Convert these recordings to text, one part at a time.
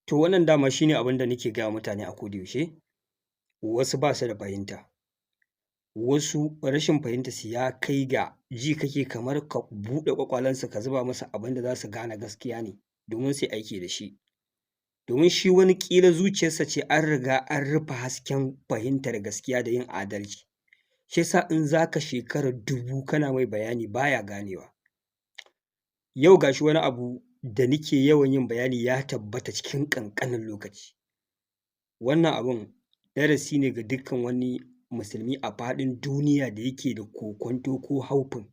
To wannan dama shi ne abin da nake gaya wa mutane a koda yaushe, wasu ba su da fahimta, wasu rashin fahimtarsu ya kai ga ji kake kamar ka buɗe ƙwaƙwalensu ka zuba musu abin da za su gane gaskiya ne domin su yi aiki da shi. Domin shi wani ƙila zuciyarsa ce an riga an rufe hasken fahimtar gaskiya da yin adalci, shi ya sa in za ka shekara dubu kana mai bayani ba ya ganewa. Yau ga shi wani abu da nake yawan yin bayani ya tabbata cikin ƙanƙanin lokaci. Wannan abun darasi ne ga dukkan wani musulmi a faɗin duniya da yake da kokwanto ko haufin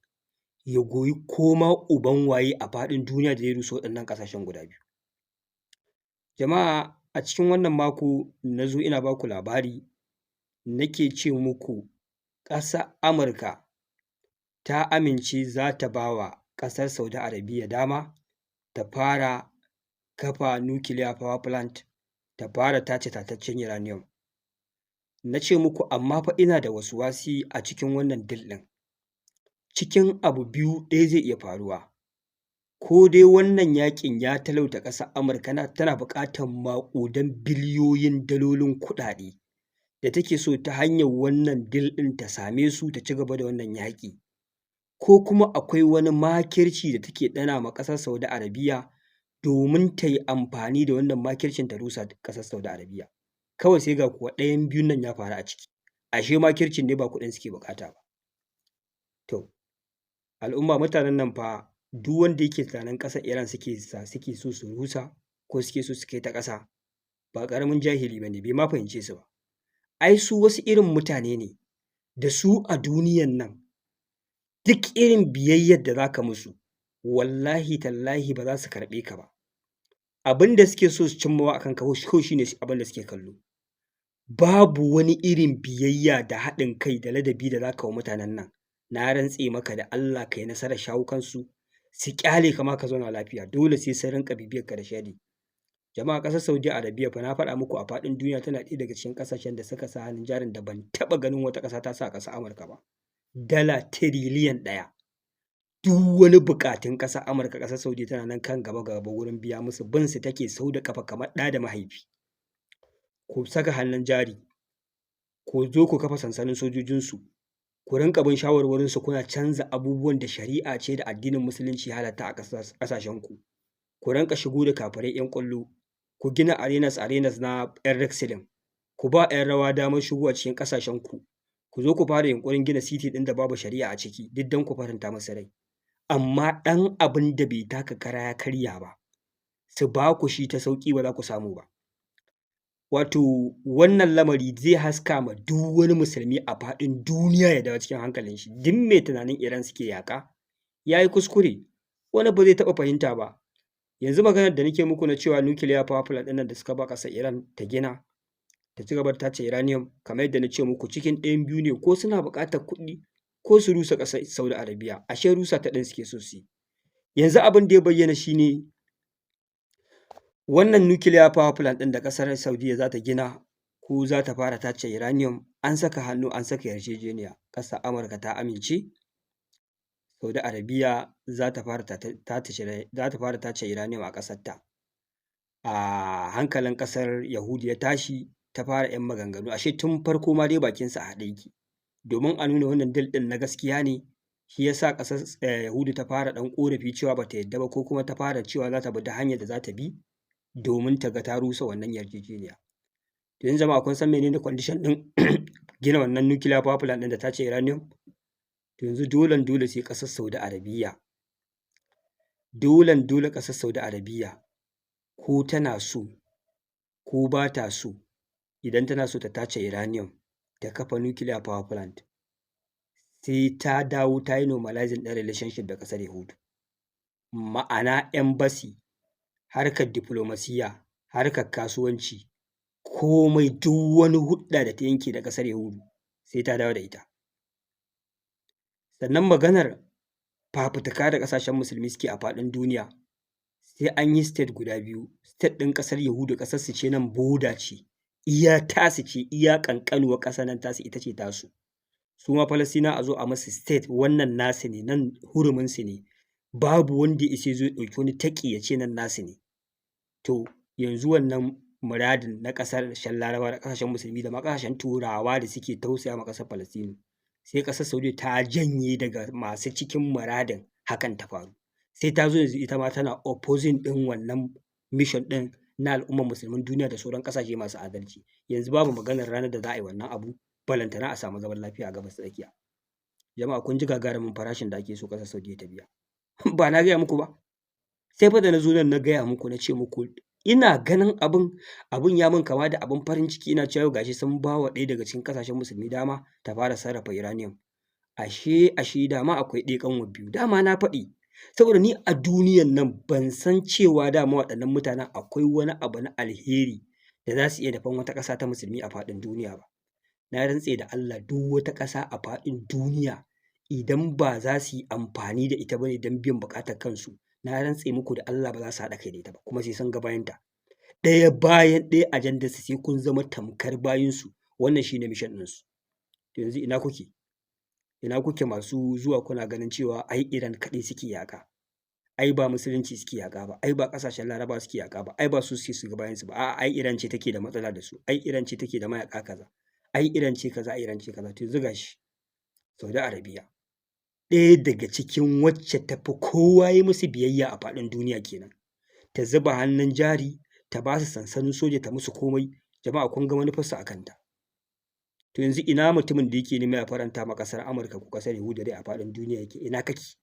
ya goyi ko ma uban waye a faɗin duniya da zai rusa waɗannan ƙasashen guda biyu. Jama'a a cikin wannan mako na zo ina ba ku labari nake ce muku ƙasar Amurka ta amince za ta ba wa ƙasar Saudi Arabia dama ta fara kafa nuclear power plant, ta fara tace tataccen uranium. Na ce muku amma fa ina da waswasi a cikin wannan deal ɗin, cikin abu biyu ɗaya zai iya faruwa, ko dai wannan yaƙin ya talauta ƙasar Amurka tana buƙatar maƙudan biliyoyin dalolin kuɗaɗe da take so ta hanyar wannan deal ɗin ta same su ta ci gaba da wannan yaƙi, ko kuma akwai wani makirci da take ɗana ma ƙasar Saudi Arabia domin ta yi amfani da wannan makircin ta rusa ƙasar Saudi Arabia. Kawai sai ga kuwa ɗayan biyun nan ya faru a ciki, ashe makircin ne ba kuɗin suke buƙata ba. To al'umma mutanen nan fa duk wanda yake tunanin ƙasar Iran suke so su rusa ko suke so su kai ta ƙasa ba ƙaramin jahili ba ne, bai ma fahimce su ba. Ai su wasu irin mutane ne da su a duniyan nan duk irin biyayyar da za ka musu wallahi tallahi ba za su karɓe ka ba. Abin da suke so su cimmawa a kanka kawai shi ne abin da suke kallo. Babu wani irin biyayya da haɗin kai da ladabi da za ka wa mutanen nan, na rantse maka da Allah ka yi nasarar shawo kansu, su ƙyale ka ma ka zauna lafiya, dole sai sun rinƙa bibiyar ka da sharri. Jama'a ƙasar Saudi Arabia fa na faɗa muku a faɗin duniya tana ɗaya daga cikin ƙasashen da suka sa hannun jarin da ban taɓa ganin wata ƙasa ta sa a ƙasar Amurka ba. Dala tiriliyan 1. Duk wani buƙatun ƙasar Amurka ƙasar Saudi tana nan kan gaba wurin biya musu, bin su take sau da ƙafa kamar ɗa da mahaifi. Ku saka hannun jari, ku zo ku kafa sansanin sojojinsu, ku rinƙa bin shawarwarinsu kuna canza abubuwan da shari'a ce da addinin musulunci ya halatta a ƙasashenku. Ku rinƙa shigo da kafirai 'yan ƙwallo, ku gina arenas na 'yan wrestling, ku ba 'yan rawa damar shigowa cikin ƙasashenku, ku zo ku fara yunƙurin gina titi ɗin da babu shari'a a ciki duk don ku faranta musu rai. Amma ɗan abin da bai taka kara ya karya ba, su ba ku shi ta sauƙi ba za ku samu ba. Wato wannan lamari zai haska ma duk wani musulmi a faɗin duniya ya dawo cikin hankalin shi. Duk mai tunanin Iran suke yaƙa ya yi kuskure, wani ba zai taɓa fahimta ba. Yanzu maganar da nake muku na cewa nuclear power plant ɗin nan da suka ba ƙasar Iran ta gina ta ci gaba da tace uranium, kamar yadda na ce muku cikin ɗayan biyu ne, ko suna buƙatar kuɗi ko su rusa ƙasar Saudi Arabia, ashe rusa ta ɗin suke so su yi. Yanzu abin da ya bayyana shi ne wannan nuclear power plant ɗin da ƙasar Saudiyya za ta gina ko za ta fara tace uranium, an saka hannu an saka yarjejeniya, ƙasar Amurka ta amince Saudi Arabia za ta fara tace uranium a ƙasarta. Hankalin ƙasar Yahudu ya tashi ta fara 'yan maganganu, ashe tun farko ma dai bakinsu a haɗe yake, domin a nuna wannan deal ɗin na gaskiya ne, shi ya sa ƙasar Yahudu ta fara ɗan ƙorafi cewa ba ta yadda ba, ko kuma ta fara cewa za ta bi ta hanyar da za ta bi domin ta ga ta rusa wannan yarjejeniya. To yanzu jama'a kun san menene condition ɗin gina wannan nuclear power plant ɗin da tace uranium? To yanzu dole sai ƙasar Saudi Arabia, dole ƙasar Saudi Arabia ko tana so ko ba ta so, idan tana so ta tace uranium ta kafa nuclear power plant, sai ta dawo ta yi normalizing ɗin relationship da ƙasar Yahudu. Ma'ana embassy, harkar diflomasiyya, harkar kasuwanci, komai duk wani hulɗa da ta yanke da ƙasar Yahudu sai ta dawo da ita. Sannan maganar fafutuka da ƙasashen musulmi suke a faɗin duniya, sai an yi state guda biyu, state ɗin ƙasar Yahudu ƙasarsu ce nan boda ce, iya tasu ce, iya ƙanƙanuwar ƙasar nan tasu ita ce tasu. Su ma Falasɗinawa a zo a musu state wannan nasu ne, nan huruminsu ne, babu wanda ya isa ya zo ya ɗauki wani taƙi ya ce nan nasu ne. To yanzu wannan muradin na ƙasashen Larabawa da ƙasashen Musulmi da ma ƙasashen Turawa da suke tausaya ma ƙasar Falasɗinu, sai ƙasar Saudiya ta janye daga masu cikin muradin hakan ta faru. Sai ta zo yanzu ita ma tana opposing ɗin wannan mission ɗin na al'ummar musulmin duniya da sauran ƙasashe masu adalci. Yanzu babu maganar ranar da za a yi wannan abu, balantana a samu zaman lafiya a Gabas ta Tsakiya. Jama'a kun ji gagarumin farashin da ake so ƙasar Saudiya ta biya. Ba na gaya muku ba? Sai fa da na zo nan na gaya muku na ce muku ina ganin abun ya min kama da abun farin ciki, ina cewa yau gashi sun ba wa ɗaya daga cikin ƙasashen musulmi dama ta fara sarrafa uranium. Ashe dama akwai ɗaya ƙanwar biyu. Dama na faɗi, saboda ni a duniyan nan ban san cewa dama waɗannan mutanen akwai wani abu na alheri da za su iya dafan wata ƙasa ta musulmi a faɗin duniya ba. Na rantse da Allah duk wata ƙasa a faɗin duniya idan ba za su yi amfani da ita ba ne don biyan buƙatar kansu, na rantse muku da Allah ba za su haɗa kai da ita ba, kuma sai sun ga bayanta. Ɗaya bayan ɗaya ajandarsu sai kun zama tamkar bayinsu. Wannan shi ne mission ɗinsu. To yanzu ina kuke? Ina kuke masu zuwa kuna ganin cewa ai Iran kaɗai suke yaƙa, ai ba musulunci suke yaƙa ba, ai ba ƙasashen Larabawa suke yaƙa ba, ai ba su suke su ga bayansu ba, a'a ai Iran ce take da matsala da su, ai Iran ce take da mayaƙa kaza, ai Iran ce kaza, Iran ce kaza. To yanzu gashi Saudi Arabia, ɗaya daga cikin wacce ta fi kowa yi musu biyayya a faɗin duniya kenan, ta zuba hannun jari, ta ba su sansanin soja, ta musu komai. Jama'a kun ga manufarsu a kanta. To yanzu ina mutumin da yake nema ya faranta ma ƙasar Amurka ko ƙasar Yahuda rai a faɗin duniya yake? Ina kake?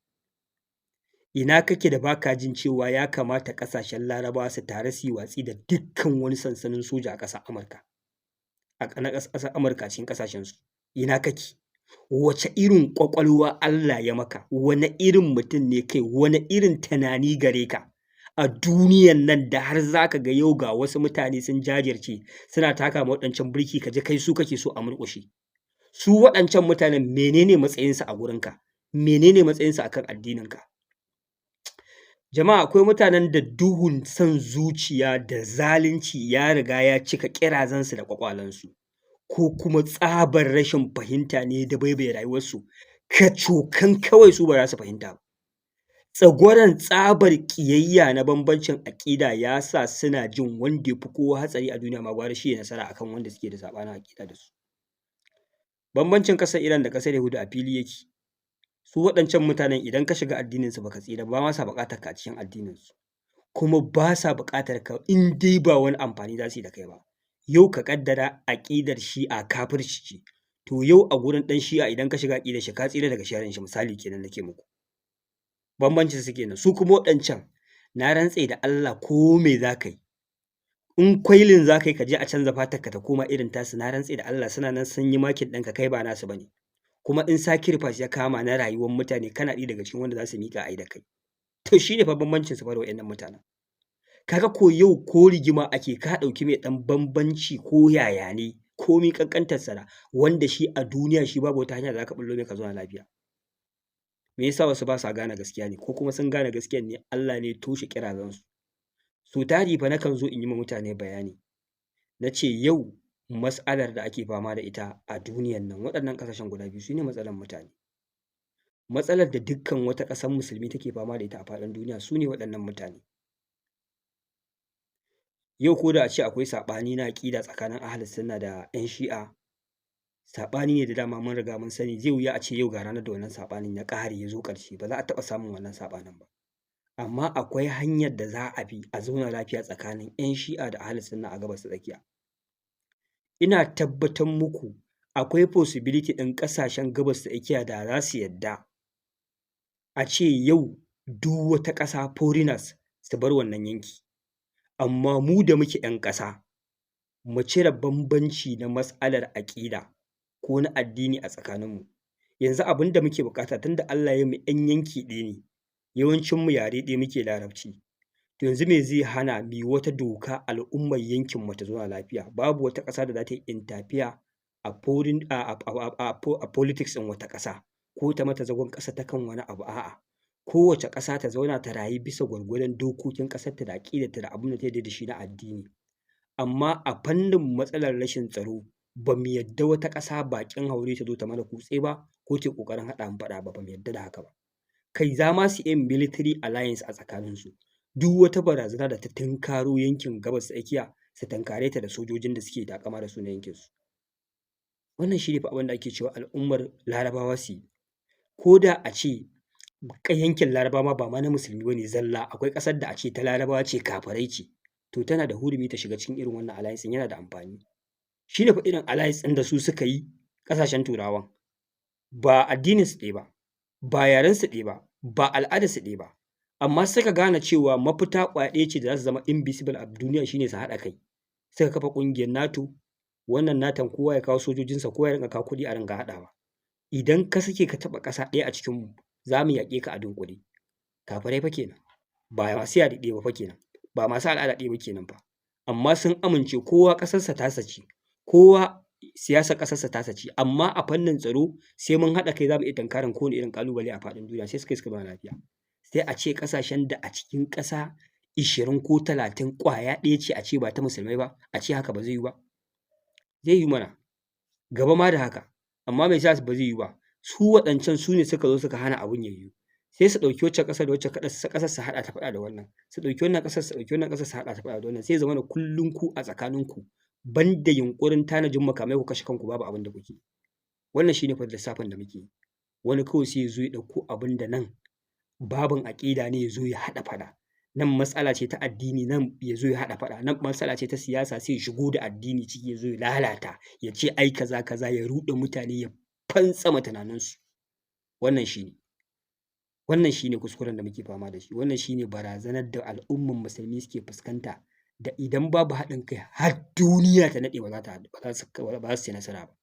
Ina kake da baka jin cewa ya kamata ƙasashen Larabawa su tare su yi watsi da dukkan wani sansanin soja a ƙasar Amurka, a ƙasar Amurka cikin ƙasashensu? Ina kake? Wace irin ƙwaƙwalwa Allah ya maka? Wane irin mutum ne kai? Wane irin tunani gare ka a duniyan nan da har za ka ga yau ga wasu mutane sun jajirce suna taka ma waɗancan birki, ka ji kai su kake so a murƙushe? Su waɗancan mutanen menene matsayinsu a gurinka? Menene matsayinsu a kan addininka? Jama'a akwai mutanen da duhun son zuciya da zalunci ya riga ya cika ƙirazansu da ƙwaƙwalansu, ko kuma tsabar rashin fahimta ne ya dabaibaye rayuwarsu, kacokan kawai su ba za su fahimta ba. Tsagwaron tsabar ƙiyayya na bambancin aƙida ya sa suna jin wanda ya fi kowa hatsari a duniya ma gwara shi ya nasara a kan wanda suke da saɓanin aƙida da su. Bambancin ƙasar Iran da ƙasar Yahuda a fili yake. Su waɗancan mutanen idan ka shiga addininsu ba ka tsira ba, ma sa buƙatar ka a cikin addininsu, kuma ba sa buƙatar ka in dai ba wani amfani za su yi da kai ba. Yau ka ƙaddara aƙidar Shi'a kafirci ce, to yau a gurin ɗan Shi'a idan ka shiga aƙidar shi ka tsira daga sharrin shi, misali kenan nake muku. Bambancin su kenan. Su kuma waɗancan na rantse da Allah ko me za ka yi, in kwailin za ka yi ka je a canza fatarka ta koma irin tasu, na rantse da Allah suna nan sun yi makin ɗinka, kai ba nasu ba ne. Kuma in sacrifice ya kama na rayuwar mutane kana ɗaya daga cikin wanda za su miƙa ai da kai. To shi ne fa bambancin su fa da waɗannan mutanen. Kaga ko yau ko rigima ake ka ɗauki mai ɗan bambanci ko yaya ne komi ƙanƙantarsa da wanda shi a duniya shi babu wata hanya da za ka ɓullo mai ka zauna lafiya. Me yasa wasu ba sa gane gaskiya ne, ko kuma sun gane gaskiyan ne Allah ne ya toshe ƙirazansu. So tari fa nakan zo in yi ma mutane bayani, na ce yau mas'alar da ake fama da ita a duniyan nan waɗannan ƙasashen guda biyu su ne matsalar mutane. Matsalar da dukkan wata ƙasar musulmi take fama da ita a faɗin duniya su ne waɗannan mutane. Yau ko da a ce akwai saɓani na aƙida tsakanin Ahlus Sunna da 'yan Shi'a, saɓani ne da dama mun riga mun sani, zai wuya a ce yau ga ranar da wannan saɓanin ya ƙare ya zo ƙarshe, ba za a taɓa samun wannan saɓanin ba. Amma akwai hanyar da za a bi a zauna lafiya tsakanin 'yan Shi'a da Ahlus Sunna a Gabas ta Tsakiya. Ina tabbatar muku akwai possibility ɗin ƙasashen Gabas ta Tsakiya da za su yadda a ce yau duk wata ƙasa foreigners su bar wannan yanki. Amma mu da muke 'yan ƙasa, mu cire bambanci na mas'alar aƙida ko na addini a tsakaninmu. Yanzu abin da muke buƙata tunda Allah ya yi mu 'yan yanki ɗaya ne, yawancinmu yare ɗaya muke Larabci, to yanzu me zai hana mu yi wata doka al'ummar yankinmu ta zauna lafiya? Babu wata ƙasa da za ta yi interfere a politics ɗin wata ƙasa, ko ta mata zagon ƙasa ta kan wani abu, a'a. Kowace ƙasa ta zauna ta rayu bisa gwargwadon dokokin ƙasarta da aƙidarta da abin da ta yarda da shi na addini. Amma a fannin matsalar rashin tsaro ba mu yadda wata ƙasa baƙin haure ta zo ta mana kutse ba, ko ta yi ƙoƙarin haɗa mu faɗa ba, ba mu yadda da haka ba. Kai za ma su iya military alliance a tsakaninsu. duk wata barazana da ta tunkaro yankin Gabas ta Tsakiya su tunkare ta da sojojin da suke taƙama da su na yankinsu. Wannan shi ne fa abin da ake cewa al'ummar Larabawa su yi. Ko da a ce yankin Larabawa ba ma na musulmi ba ne zalla, akwai ƙasar da a ce ta Larabawa ce kafirai ce, to tana da hurumi ta shiga cikin irin wannan alliance ɗin, yana da amfani. Shi ne fa irin alliance ɗin da su suka yi ƙasashen Turawan. Ba addininsu ɗaya ba, ba yarensu ɗaya ba, ba al'adarsu ɗaya ba, amma suka gane cewa mafita ƙwaya ɗaya ce da za su zama invisible a duniya, shi ne su haɗa kai. Suka kafa ƙungiyar NATO, wannan NATOn kowa ya kawo sojojinsa, kowa ya rinƙa kawo kuɗi a ringa haɗawa. Idan ka sake ka taɓa ƙasa ɗaya a cikinmu, za mu yaƙe ka a dunƙule. Kafirai fa kenan, ba masu yare ɗaya ba fa kenan, ba masu al'ada ɗaya ba kenan fa. Amma sun amince kowa ƙasarsa tasa ce, kowa siyasar ƙasarsa tasa ce, amma a fannin tsaro sai mun haɗa kai za mu iya tunkarar kowane irin ƙalubale a faɗin duniya, sai suka zauna lafiya. Sai a ce ƙasashen da a cikin ƙasa 20 ko 30 ƙwaya ɗaya ce a ce ba ta musulmai ba, a ce haka ba zai yiwu ba? Zai yiwu mana, gaba ma da haka, amma me yasa ba zai yiwu ba? Su waɗancan su ne suka zo suka hana abun ya yiwu. Sai su ɗauki waccan ƙasar da waccan ƙasar su haɗa ta faɗa da wannan, su ɗauki wannan ƙasar su ɗauki wannan ƙasar su haɗa ta faɗa da wannan, sai ya zamana kullum ku a tsakaninku ban da yunƙurin tanajin makamai ku kashe kanku babu abin da kuke. Wannan shi ne fa lissafin da muke yi. Wani kawai sai ya zo ya ɗauko abin da nan babin aƙida ne ya zo ya haɗa faɗa, nan matsala ce ta addini nan ya zo ya haɗa faɗa, nan matsala ce ta siyasa sai ya shigo da addini ciki ya zo ya lalata, ya ce ai kaza kaza, ya ruɗe mutane, ya fantsama tunaninsu. Wannan shi ne. Wannan shi ne kuskuren da muke fama da shi, wannan shi ne barazanar da al'ummar musulmi suke fuskanta, da idan babu haɗin kai har duniya ta naɗe ba za su ci nasara ba.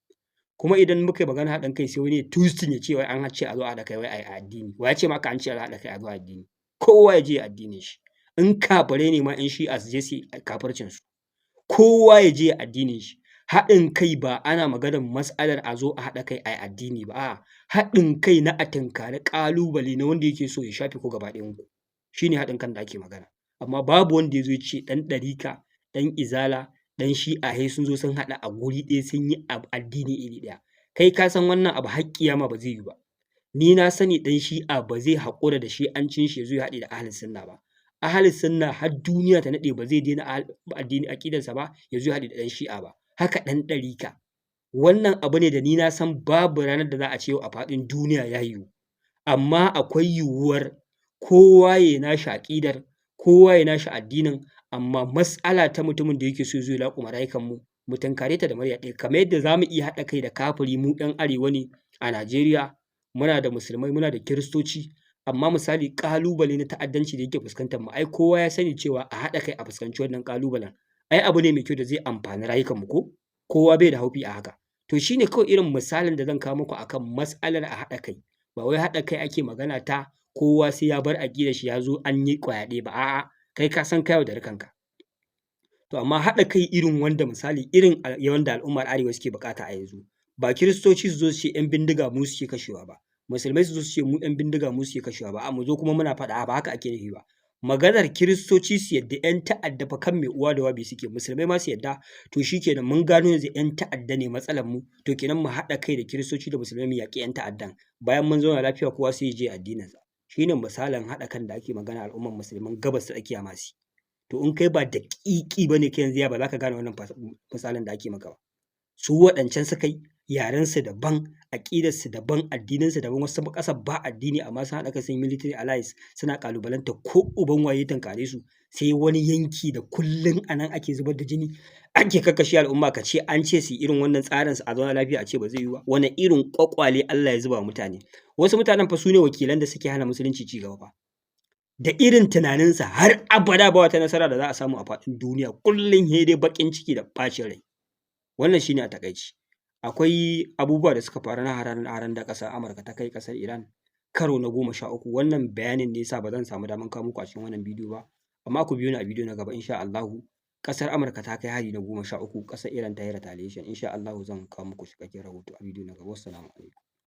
Kuma idan muka yi maganar haɗin kai sai wani ya twisting ya ce wai an ce a zo a haɗa kai wai a addini. Wa ya ce maka an ce a haɗa kai a zo addini? Kowa ya je ya addinin shi. In kafirai ne ma 'yan Shi'a su je su yi kafircinsu. Kowa ya je ya addinin shi. Haɗin kai ba ana maganar mas'alar a zo a haɗa kai a yi addini ba, a'a haɗin kai na a tunkari ƙalubale na wanda yake so ya shafe ku gaba ɗayanku. Shi ne haɗin kan da ake magana. Amma babu wanda ya zo ya ce ɗan ɗarika, ɗan izala, ɗan Shi'a sai sun zo sun haɗu a guri ɗaya sun yi addini iri ɗaya. Kai ka san wannan abu har ƙiyama ba zai yiwu ba. Ni na sani ɗan Shi'a ba zai haƙura da shi'ancin shi ya zo ya haɗe da Ahlus Sunna ba. Ahlus Sunna har duniya ta naɗe ba zai daina addini aƙidarsa ba ya zo ya haɗe da ɗan Shi'a ba. Haka ɗan ɗarika. Wannan abu ne da ni na san babu ranar da za a ce a faɗin duniya ya yiwu. Amma akwai yiwuwar kowa ya yi nashi aƙidar, kowa ya yi nashi addinin, amma mas'ala ta mutumin da yake so ya zo ya laƙuma rayukanmu, mu tunkare ta da murya ɗaya. Kamar yadda za mu iya haɗa kai da kafiri mu 'yan arewa ne a Najeriya, muna da musulmai, muna da kiristoci, amma misali ƙalubale na ta'addanci da yake fuskantar mu, ai kowa ya sani cewa a haɗa kai a fuskanci wannan ƙalubalen, ai abu ne mai kyau da zai amfani rayukanmu ko? Kowa bai da haufi a haka. To shi ne kawai irin misalin da zan kawo muku akan mas'alar a haɗa kai. Ba wai haɗa kai ake magana ta kowa sai ya bar aƙidar shi ya zo an yi ƙwaya ɗaya ba, a'a kai ka san ka yaudari kanka. To amma haɗa kai irin wanda misali irin wanda al'ummar arewa suke buƙata a yanzu, ba kiristoci su zo su ce 'yan bindiga mu suke kashewa ba, musulmai su zo su ce mu 'yan bindiga mu suke kashewa ba, mu zo kuma muna faɗa ba haka ake nufi ba. Maganar kiristoci su yadda 'yan ta'adda fa kan mai uwa da wabi suke, musulmai ma su yadda, to shi kenan mun gano yanzu 'yan ta'adda ne matsalar mu, to kenan mu haɗa kai da kiristoci da musulmai mu yaƙi 'yan ta'addan, bayan mun zauna lafiya kowa sai ya je addininsa. Shi ne misalin haɗa kan da ake magana al'ummar musulman Gabas ta Tsakiya masu. To in kai ba daƙiƙi ba ne kai yanzu ba za ka gane wannan misalin da ake maka ba. Su waɗancan suka yi yarensu daban, aƙidarsu daban, addininsu daban, wasu ƙasar ba addini amma sun haɗa kai sun yi military alliance suna ƙalubalantar ko uban waye tunkare su, sai wani yanki da kullum a nan ake zubar da jini ake kakkashe al'umma ka ce an ce su irin wannan tsarin su a zauna lafiya a ce ba zai yiwu ba. Wane irin ƙwaƙwale Allah ya zuba wa mutane. Wasu mutanen fa su ne wakilan da suke hana musulunci ci gaba fa. Da irin tunaninsa har abada ba wata nasara da za a samu a faɗin duniya, kullum sai dai baƙin ciki da ɓacin rai. Wannan shi ne a taƙaice. Akwai abubuwa da suka faru na hare-haren da ƙasar Amurka ta kai ƙasar Iran karo na 13. Wannan bayanin ne ya sa ba zan samu damar kawo muku a cikin wannan bidiyo ba, amma ku biyo ni a bidiyo na gaba insha Allahu. Ƙasar Amurka ta kai hari na 13, ƙasar Iran ta yi retaliation. Insha Allahu zan kawo muku cikakken rahoto a bidiyo na gaba. Wassalamu alaikum.